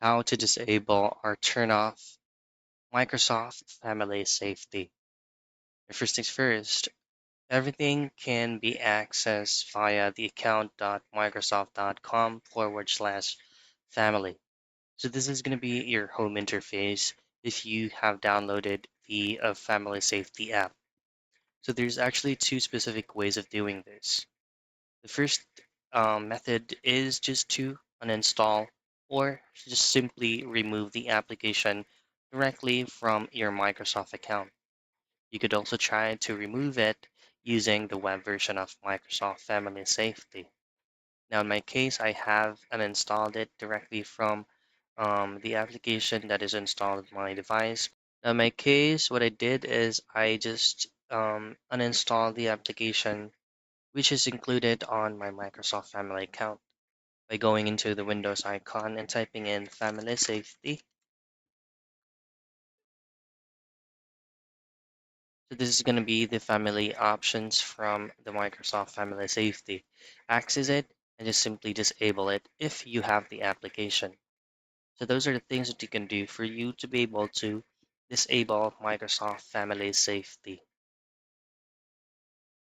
How to disable or turn off Microsoft Family Safety. First things first, everything can be accessed via the account.microsoft.com/family. So this is going to be your home interface if you have downloaded the Family Safety app. So there's actually two specific ways of doing this. The first method is just to uninstall or just simply remove the application directly from your Microsoft account. You could also try to remove it using the web version of Microsoft Family Safety. Now, in my case, I have uninstalled it directly from the application that is installed on my device. Now, in my case, what I did is I just uninstalled the application which is included on my Microsoft Family account by going into the Windows icon and typing in Family Safety. So this is going to be the family options from the Microsoft Family Safety. Access it and just simply disable it if you have the application. So those are the things that you can do for you to be able to disable Microsoft Family Safety.